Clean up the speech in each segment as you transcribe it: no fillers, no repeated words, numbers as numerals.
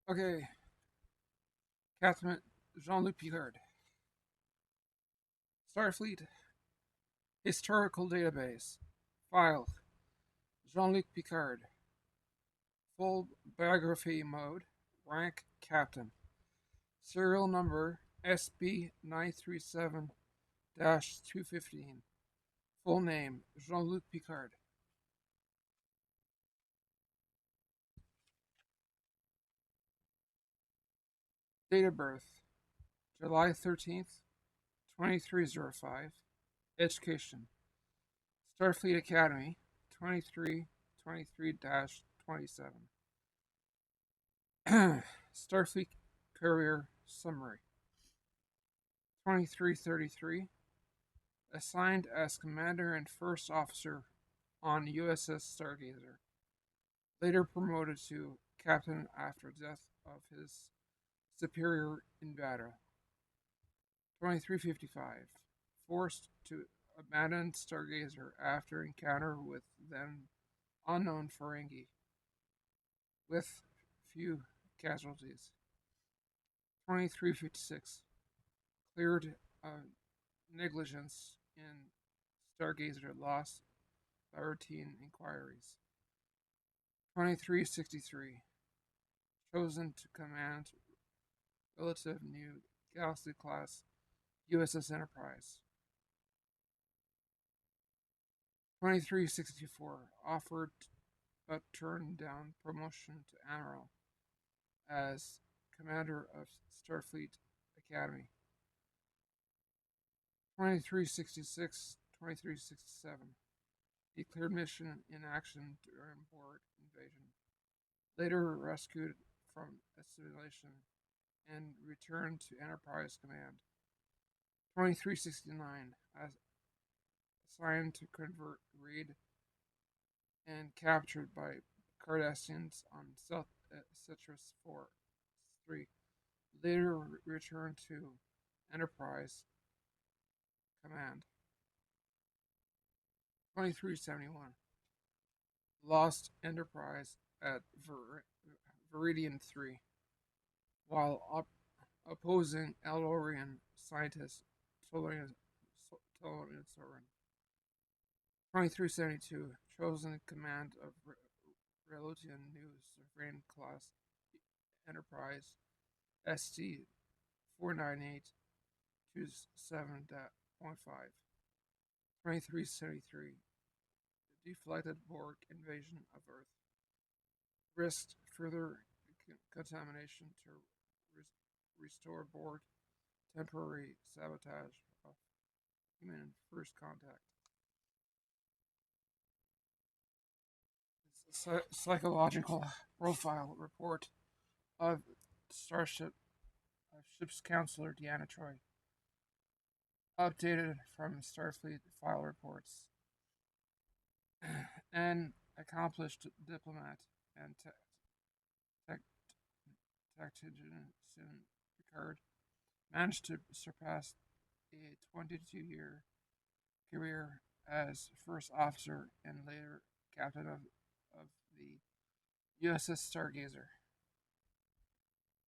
Okay, Captain Jean Luc Picard. Starfleet Historical Database. File Jean Luc Picard. Full biography mode. Rank Captain. Serial number SB 937 215. Full name Jean Luc Picard. Date of birth July 13th, 2305. Education Starfleet Academy 2323 27. Starfleet Career Summary 2333. Assigned as Commander and First Officer on USS Stargazer. Later promoted to Captain after death of his superior in battle. 2355. Forced to abandon Stargazer after encounter with then unknown Ferengi, with few casualties. 2356. Cleared of negligence in Stargazer loss by routine inquiries. 2363. Chosen to command relative new Galaxy class USS Enterprise. 2364. Offered but turned down promotion to Admiral as Commander of Starfleet Academy. 2366, 2367. Declared mission in action during Borg invasion. Later rescued from assimilation and returned to Enterprise Command. 2369. Assigned to convert raid and captured by Cardassians on South Citrus 4 3. Later returned to Enterprise Command. 2371. Lost Enterprise at Viridian 3 while opposing Elorian scientist Soren. 2372. Chosen command of Relotian New Sovereign Class Enterprise ST 498 27.5. 2373. Deflected Borg invasion of Earth. Risked further contamination to restore Borg temporary sabotage of human first contact. Psychological profile report of Starship ship's counselor Deanna Troy. Updated from Starfleet file reports. An accomplished diplomat and tactician Picard managed to surpass a 22-year career as first officer and later captain of the USS Stargazer,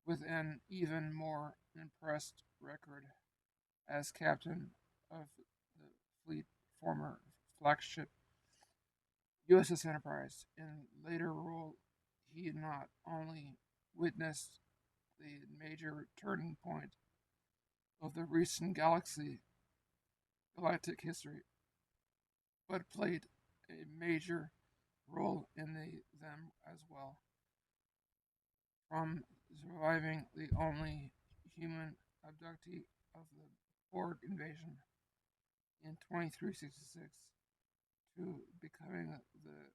with an even more impressed record as captain of the fleet former flagship USS Enterprise. In later role, he not only witnessed the major turning point of the recent galactic history, but played a major role in them as well. From surviving the only human abductee of the Borg invasion in 2366 to becoming the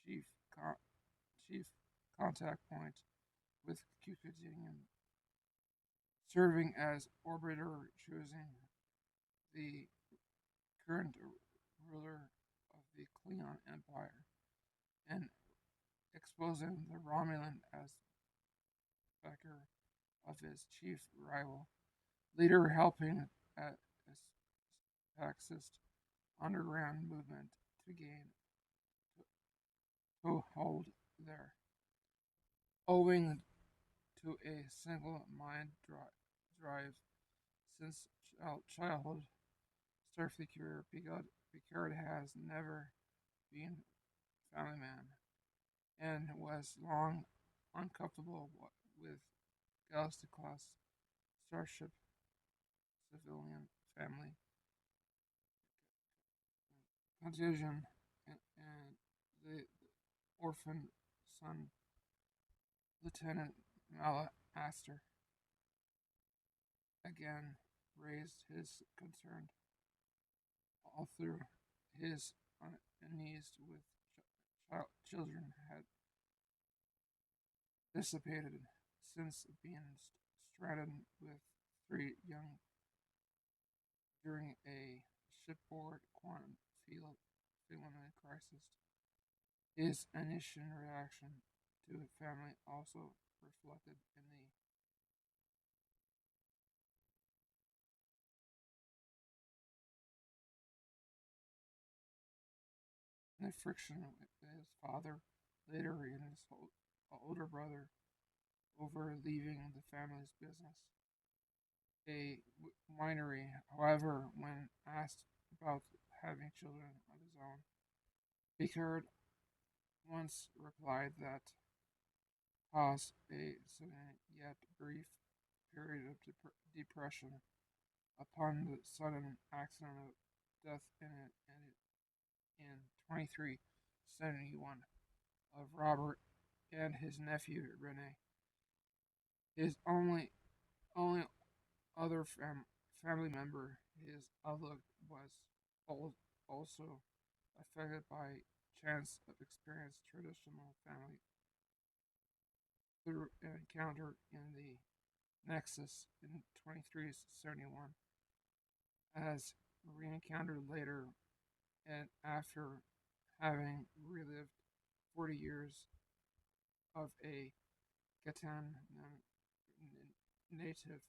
chief chief contact point with Cupidinian, serving as orbiter, choosing the current ruler of the Klingon Empire, and exposing the Romulan as backer of his chief rival, later helping at a Paxist underground movement to gain toehold there. Owing to a single mind drive since childhood. Starfleet career, Picard has never been a family man and was long uncomfortable with Galaxy class starship civilian family contusion and the orphan son Lieutenant Mala Astor again raised his concern all through his unease with children had dissipated since being stranded with three young during a shipboard quantum field filament crisis. His initial reaction to his family also reflected in the friction with his father, later in his older brother, over leaving the family's business. A winery, however, when asked about having children of his own, Picard once replied that caused a sudden yet brief period of depression upon the sudden accident of death in 2371 of Robert and his nephew Rene. His only other family member, his outlook was also affected by chance of experience traditional family through an encounter in the Nexus in 2371, as re-encountered later and after having relived 40 years of a Gatan native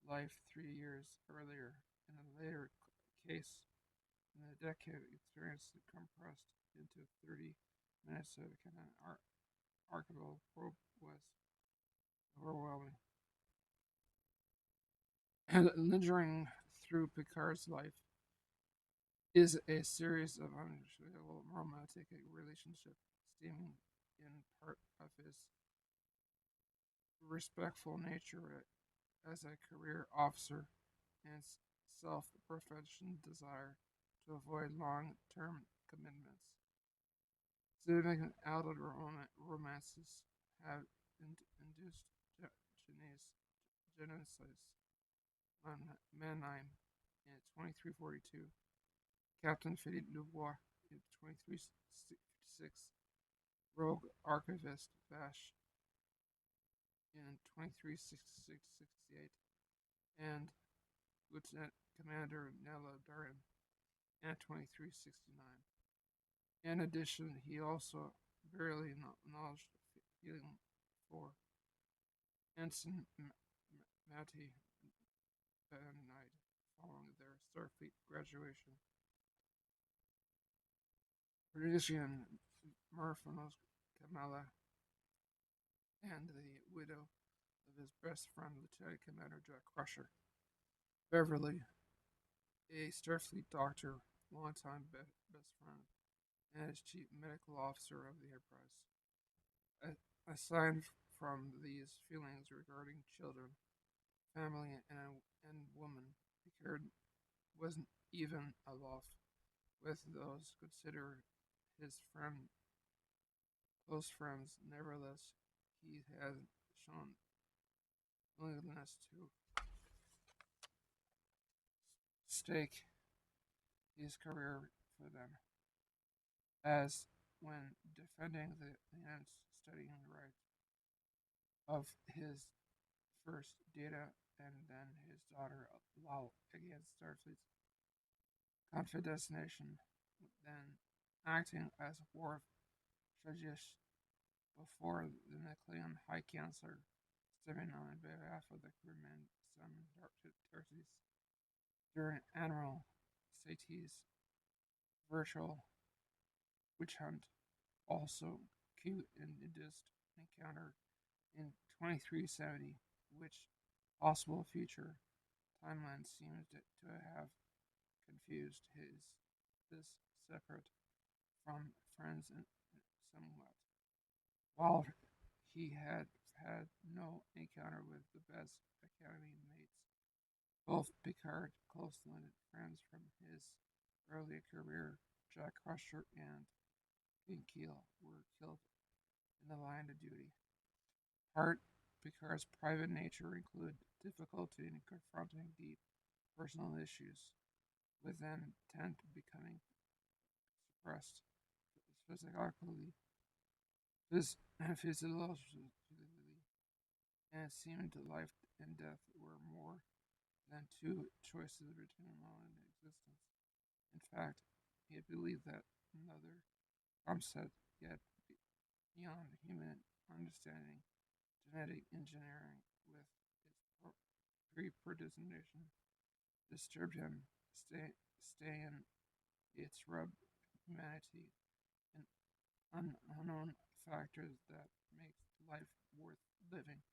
life 3 years earlier. In a later case, in the decade experience compressed into 30 minutes of Gatan archival probe was overwhelming. And lingering through Picard's life is a series of unshakable romantic relationship stemming in part of his respectful nature as a career officer and self-profession desire to avoid long-term commitments. Significant adult romances have induced Genesis on Mannheim in 2342, Captain Philippe Dubois in 2356, Rogue Archivist Vash in 2366-68, and Lieutenant Commander Nella Darin in 2369. In addition, he also barely acknowledged feeling for Ensign Matty Bennight following their Starfleet graduation. Parisian Murphanos Kamala and the widow of his best friend, Lieutenant Commander Jack Crusher. Beverly, a Starfleet doctor, longtime best friend, and as chief medical officer of the Enterprise. Aside from these feelings regarding children, family, and woman, Picard wasn't even aloft with those considered his close friends. Nevertheless, he has shown willingness to stake his career for them, as when defending the enhanced studying right of his first Data and then his daughter Lal against Starfleet's confidestination, then acting as war strategist before the Nuclean High Counselor, stepping on behalf of the crewmen some Tarsis during Admiral Satie's virtual witch hunt. Also, cute and induced encounter in 2370, which possible future timeline seems to have confused this separate from friends and somewhat. While he had had no encounter with the best academy mates, both Picard, close-knit friends from his early career, Jack Crusher and Keel, were killed in the line of duty. Part Picard's private nature included difficulty in confronting deep personal issues, with them tend to becoming suppressed physiologically, physiologically, and it seemed life and death were more than two choices between law and existence. In fact, he believed that another concept yet beyond human understanding, genetic engineering, with its predestination, disturbed him, stay in its rub humanity and unknown factors that make life worth living.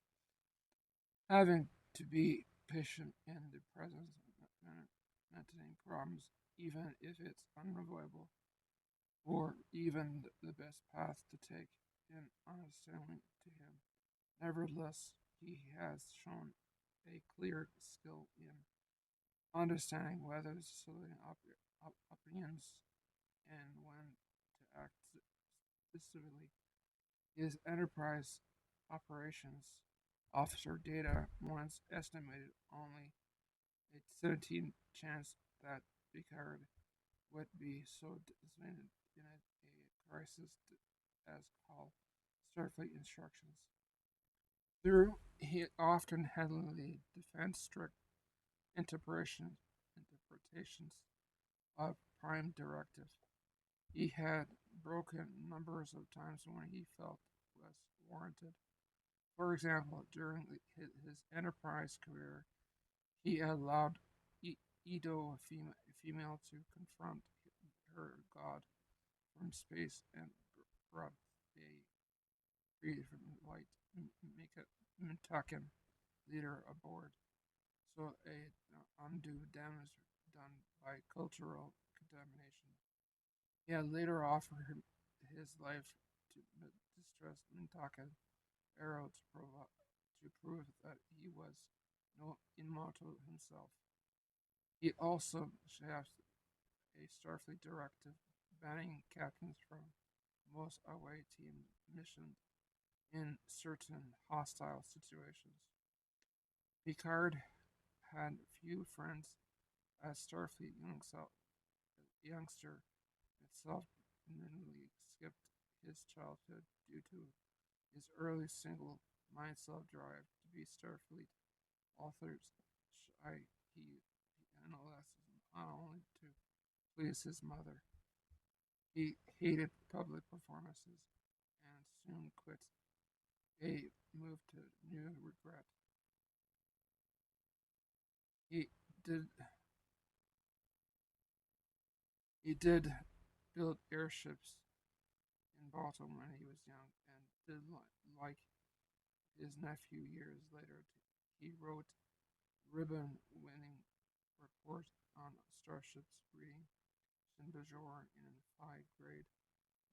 Having to be patient in the presence of maintain problems, even if it's unavoidable, or even the best path to take in understanding to him. Nevertheless, he has shown a clear skill in understanding whether to civilian opinions and when to act decisively. His enterprise operations officer data once estimated only a 17 chance that Picard would be so designated in a crisis as called Starfleet instructions. Through he often handled the defense strict interpretations of prime directive. He had broken numbers of times when he felt was warranted. For example, during his Enterprise career, he allowed Edo, a female, to confront her god from space and brought a freed from white Mintakan leader aboard. So a undue damage done by cultural contamination. He had later offered him his life to distress Mintakan arrow to prove that he was no immortal himself. He also shafted a Starfleet directive banning captains from most away team missions in certain hostile situations. Picard had few friends as Starfleet youngster itself admittedly skipped his childhood due to his early single mindset drive to be Starfleet authors shy he analyzes not only to please his mother. He hated public performances and soon quit a move to new regret. He did he did build airships in Baltimore when he was young and did like his nephew years later. He wrote ribbon-winning report on starships reading Bajor in 5th grade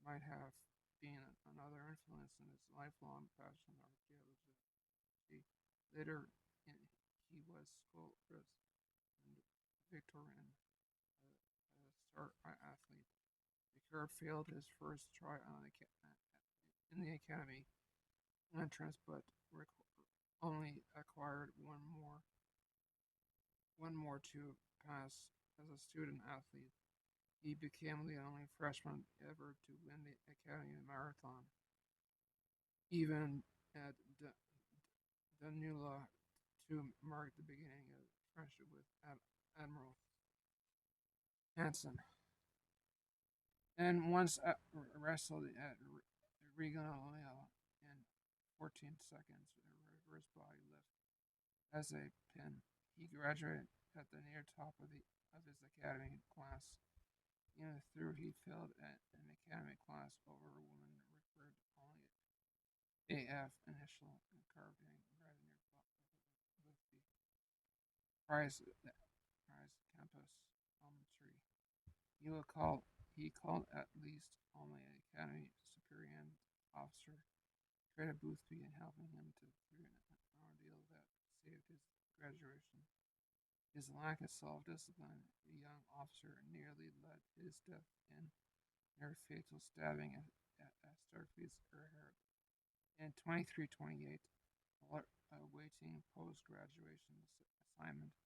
might have been another influence in his lifelong passion for archaeology. Later, in, he was school and Victorian star athlete. Picard failed his first try in the academy entrance, but only acquired one more to pass as a student athlete. He became the only freshman ever to win the Academy Marathon, even at Danula, to mark the beginning of friendship with Admiral Hansen. And once wrestled at Regalia in 14 seconds in a reverse body lift as a pin. He graduated at the near top of his academy class. Even though he failed at an academy class over a woman required only AF initial and carved in red near Boothby. Prize campus elm tree. He called at least only an Academy Superior officer, credit Boothby in helping him to through an ordeal that saved his graduation. His lack of self-discipline, the young officer nearly led his death in near fatal stabbing at Starfleet's airhead. In 2328, awaiting post-graduation assignment,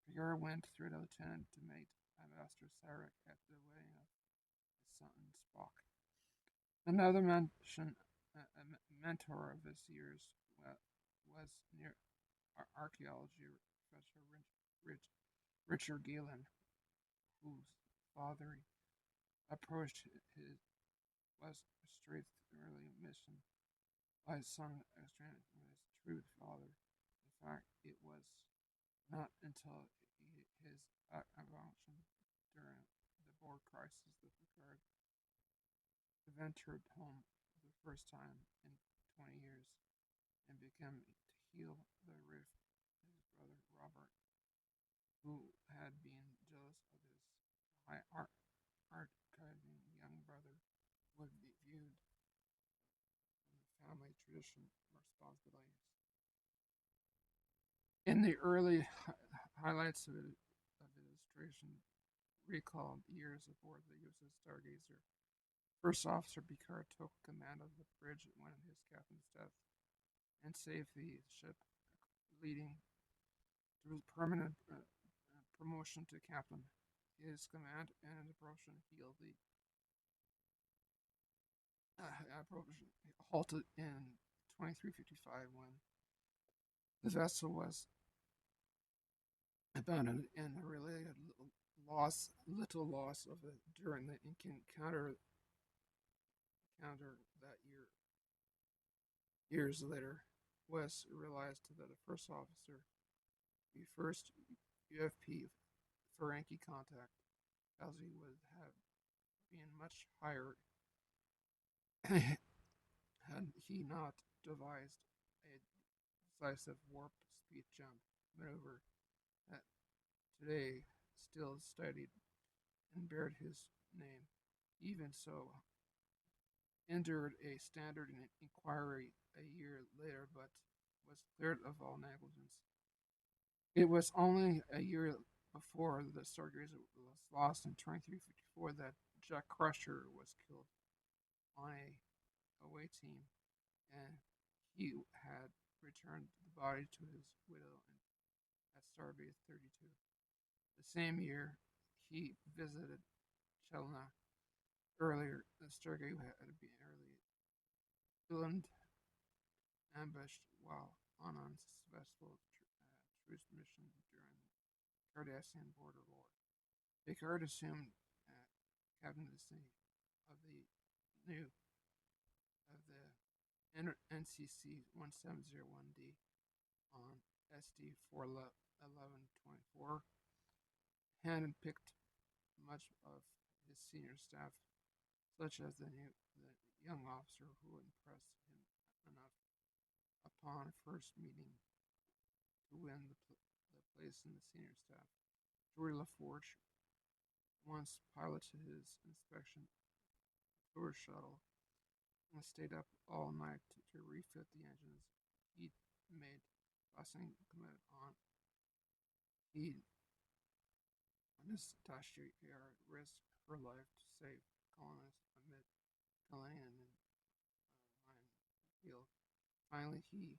Picard went through the lieutenant to meet Ambassador Sarek at the wedding of his son Spock. Another mentor of his years was near archaeology professor Richard Galen, whose father approached his was straight early mission by his son stranded with his true father. In fact, it was not until his evolution during the Borg crisis that Picard ventured home for the first time in 20 years and began to heal the rift his brother Robert, who had been jealous of his high archiving young brother, would be viewed from the family tradition responsibilities. In the early highlights of illustration, recalled years aboard the USS Stargazer, First Officer Picard took command of the bridge when his captain's death and saved the ship, leading to permanent promotion to captain. His command and promotion healed the halted in 2355 when the vessel was abandoned and the related little loss of it during the encounter that year. Years later, West realized that the first officer, the first UFP Ferengi contact, as he would have been much higher had he not devised a decisive warp speed jump maneuver that today still studied and bears his name. Even so, endured a standard inquiry a year later, but was cleared of all negligence. It was only a year before the Stargazer was lost in 2354 that Jack Crusher was killed on a away team, and he had returned the body to his widow at Starbase 32. The same year, he visited Chelna. Earlier, the Stargazer had been early ambushed while on unsuccessful truce mission during the Cardassian border war. Picard assumed captaincy of the new of the NCC 1701D on SD 41124, handpicked much of his senior staff, such as the young officer who impressed him enough upon first meeting to win the place in the senior staff. Geordi LaForge once piloted his inspection tour shuttle and stayed up all night to refit the engines he'd made busting committed on. He Miss Tashiar risked her life to save colonists amid Kalanian and minefield. Finally, he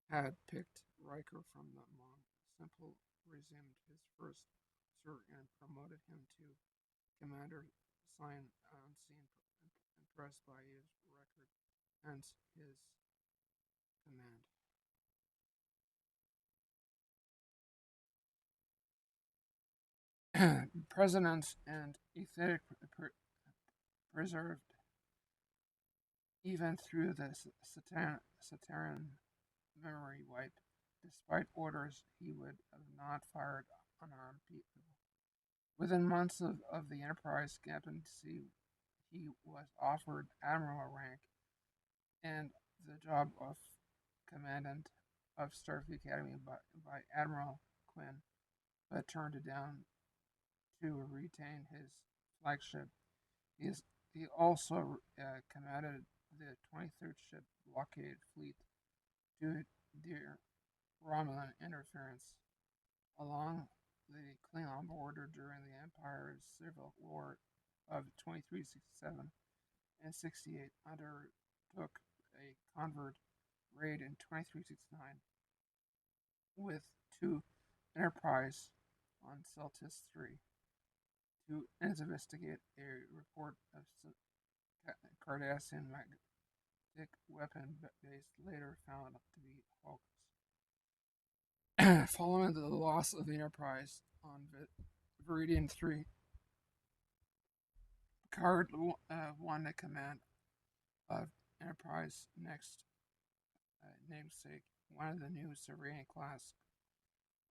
had picked Riker from the Mon Simple, resumed his first sir, and promoted him to commander, signed unseen, impressed by his record, hence his command. Presidents and aesthetic preserved even through the Saturn memory wipe. Despite orders, he would have not fired unarmed people. Within months of the Enterprise captaincy, he was offered admiral rank and the job of commandant of Starfleet Academy by Admiral Quinn, but turned it down to retain his flagship. He, is, he also commanded the 23rd Ship Blockade Fleet due to Romulan interference along the Klingon border during the Empire's Civil War of 2367 and 68 undertook a convert raid in 2369 with two Enterprise on Celtis 3 to investigate a report of Cardassian magnetic weapon base later found to be hoax. Following the loss of the Enterprise on Viridian 3, Picard won the command of Enterprise next namesake, one of the new Surveying class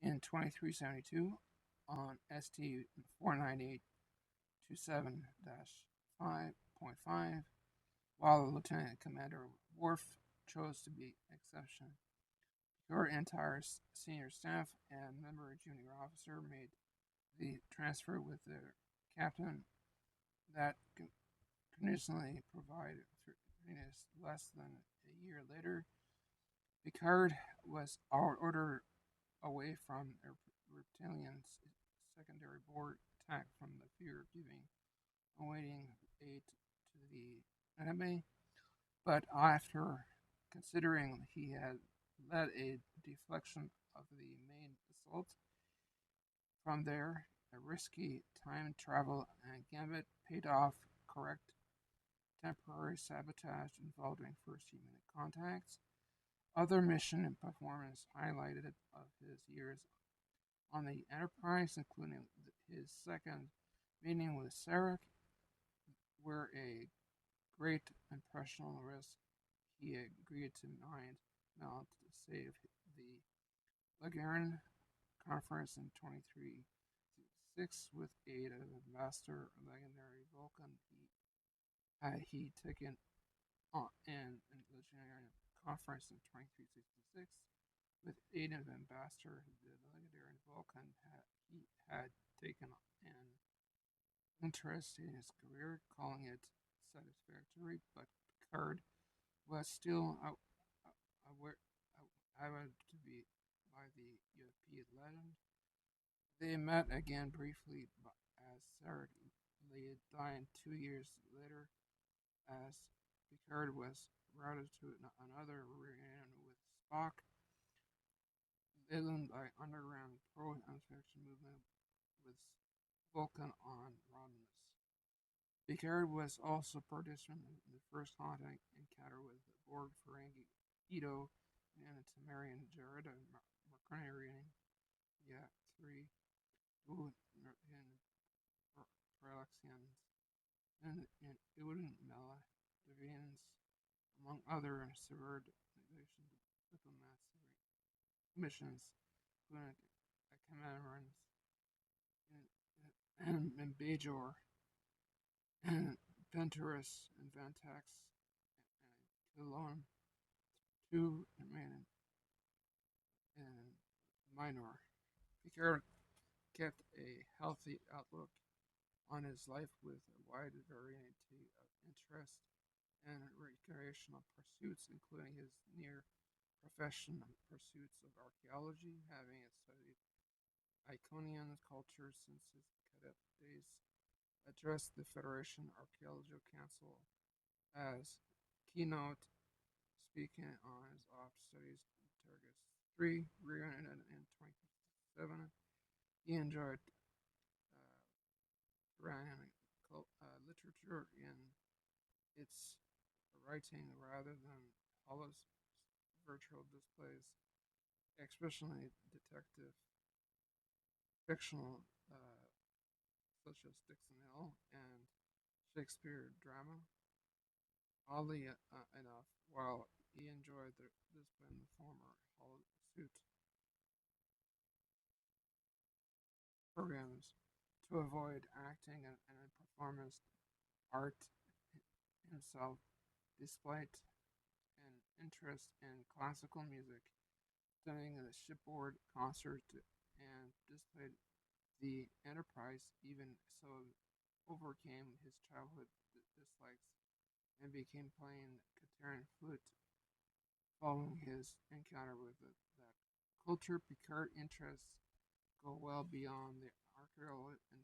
in 2372 on ST 49827-5.5, while Lieutenant Commander Worf chose to be exception. Your entire senior staff and member junior officer made the transfer with the captain that conditionally provided less than a year later. Picard was ordered away from the reptilians' secondary board attack from the fear of giving awaiting aid to the enemy, but after considering he had led a deflection of the main assault, from there a risky time travel and gambit paid off. Correct temporary sabotage involving first human contacts. Other mission and performance highlighted of his years on the Enterprise, including his second meeting with Sarek, where a great impressional risk he agreed to mind mount to save the Lagarin conference in 2366 with aid of Master Legendary Vulcan he taken in the Legendary conference in 2366 with aid of Ambassador the Legendary Vulcan he had taken an interest in his career, calling it satisfactory, but Picard was still aware to be by the European legend. They met again briefly as Sarek lay dying 2 years later, as Picard was routed to another reunion with Spock, led by underground pro-infection movement with Vulcan on Romulus. Picard was also participant in the first contact encounter with Borg Ferengi Ito and Tamarian Jared Mercurian, yeah, 3, who in Prelaxians, and Uden Mela, Devians, among other severe diplomats missions, including Camerons and Bajor, and Venturus and Vantax, and Kilon, two remaining and Minor. Picard kept a healthy outlook on his life with a wide variety of interests and recreational pursuits, including his near professional pursuits of archaeology, having studied Iconian culture since his cadet days, addressed the Federation Archaeological Council as keynote speaking on his off studies in Targus 3, reunited in 2007. He enjoyed Iranian literature in its writing rather than Hollis virtual displays, especially detective fictional such as Dixon Hill and Shakespeare drama. Oddly enough, while he enjoyed the discipline, the former Hollis suit programs to avoid acting and performance art himself, despite interest in classical music, studying the shipboard concert, and displayed the Enterprise even so overcame his childhood dislikes and began playing guitar and flute following his encounter with that culture. Picard interests go well beyond the archaeological and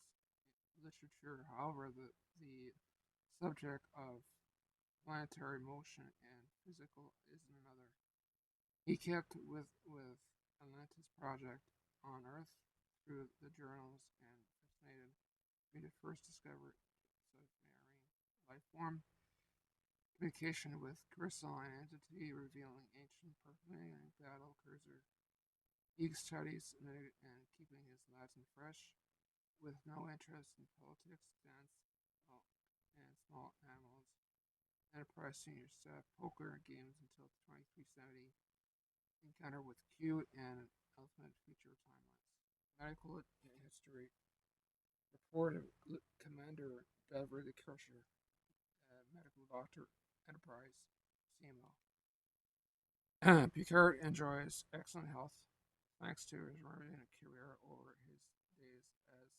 literature. However, the subject of planetary motion and physical is another. He kept with Atlantis project on Earth through the journals and fascinated me to first discover submarine life form, communication with crystalline entity revealing ancient perfume battle cruiser. He studies and keeping his Latin fresh, with no interest in politics, dance, and small animals. Enterprise senior staff poker games until 2370. Encounter with Q and ultimate feature timelines. Medical history. Report of Commander Beverly Crusher, medical doctor, Enterprise, CMO. Picard enjoys excellent health thanks to his running career over his days as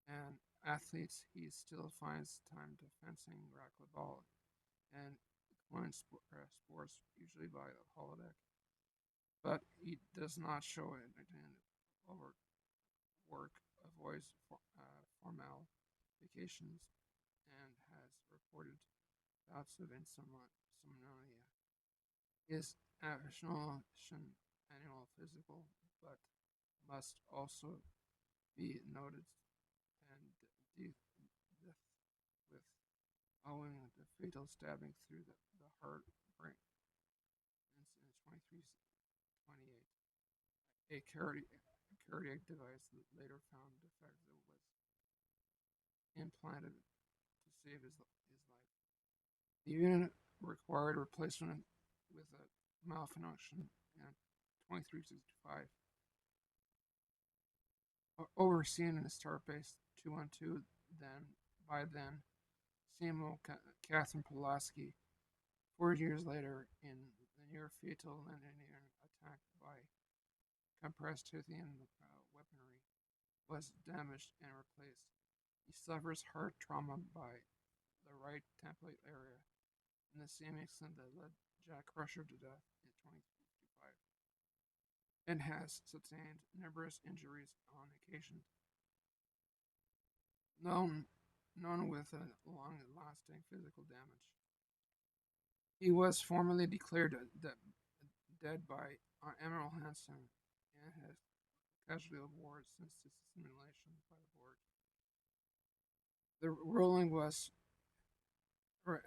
an athlete. He still finds time to fencing, racquetball, and coin sports, usually by the holodeck. But he does not show it in overwork, avoids formal vacations, and has reported bouts of insomnia. His national annual physical, but must also be noted and death with owing the fatal stabbing through the heart brain in 2328. A cardiac device later found defective was implanted to save his life. The unit required replacement with a malfunction in 2365. Overseen in Starbase 212, by then CMO Catherine Pulaski. 4 years later, in the near fatal Leninian attack by compressed Hithian weaponry, was damaged and replaced. He suffers heart trauma by the right template area in the same extent that led Jack Crusher to death in 2055, and has sustained numerous injuries on occasion, known, known with a long-lasting physical damage. He was formally declared dead by Admiral Hansen and has casualty award since its assimilation by the board. The ruling was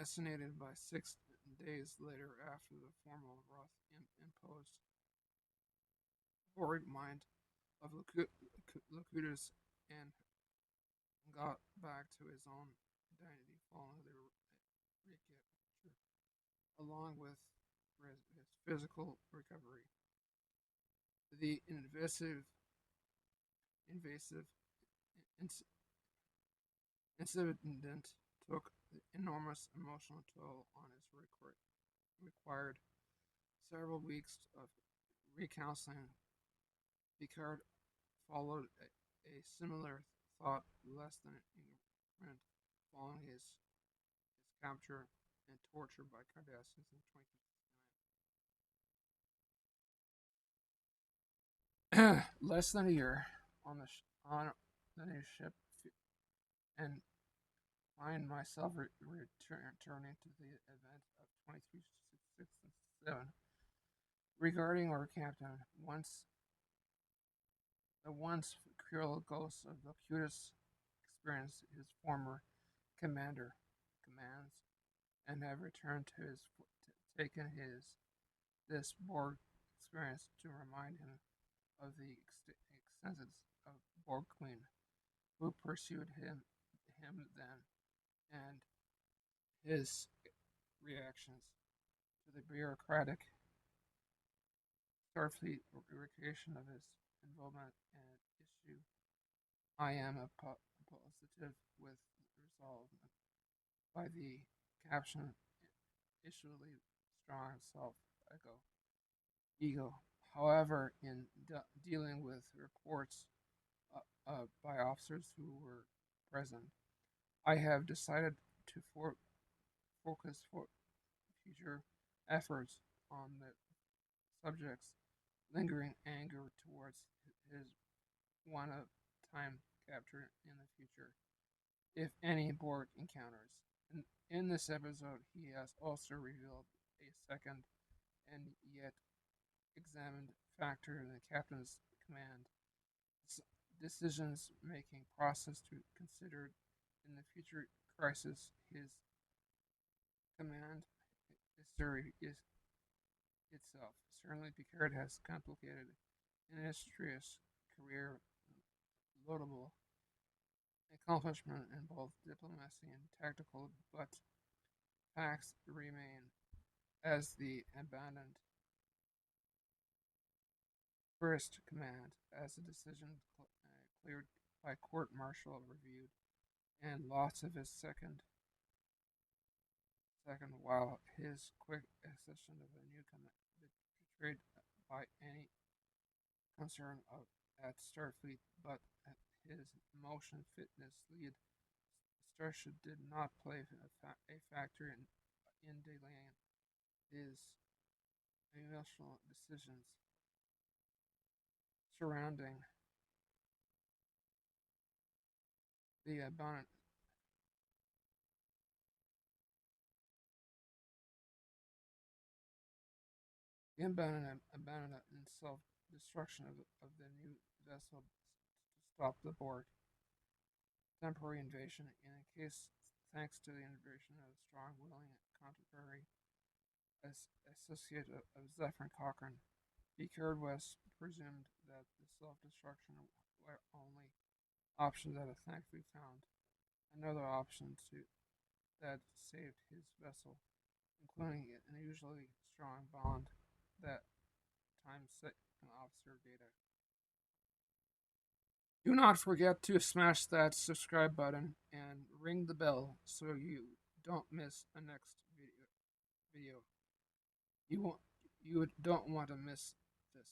estimated by 6 days later after the formal Roth imposed Borg mind of Locutus and got back to his own identity following the recapture, along with his physical recovery. The invasive incident took enormous emotional toll on his required several weeks of recounseling. Picard followed a similar thought less than increment following his capture and torture by Cardassians in 2069. Less than a year on the new ship, and find myself returning to the event of 2367 regarding our captain. The once cruel ghost of Locutus experienced his former commands and have returned to taken this Borg experience to remind him of the existence of Borg Queen, who pursued him then, and his reactions to the bureaucratic Starfleet recreation of his involvement and issue. I am positive with resolve by the caption issually strong ego. However, in dealing with reports by officers who were present, I have decided to focus for future efforts on the subject's lingering anger towards his one-time capture in the future, if any Borg encounters. In this episode, he has also revealed a second and yet examined factor in the captain's command decisions making process to consider in the future crisis. His command history is itself. Certainly, Picard has complicated an illustrious career, laudable accomplishment in both diplomacy and tactical, but facts remain as the abandoned first command, as a decision cleared by court-martial reviewed, and loss of his second, while his quick accession of a new command betrayed by any concern at Starfleet, but his motion fitness lead Starship did not play a factor in delaying his emotional decisions surrounding the abandonment and self-destruction of the new vessel to stop the Borg temporary invasion. In a case, thanks to the invasion of a strong, willing, contrary associate of Zephyr Cochrane, Picard was presumed that the self-destruction were only option that a thankfully found another option that saved his vessel, including an unusually strong bond that time second officer data. Do not forget to smash that subscribe button and ring the bell so you don't miss a next video. You don't want to miss this.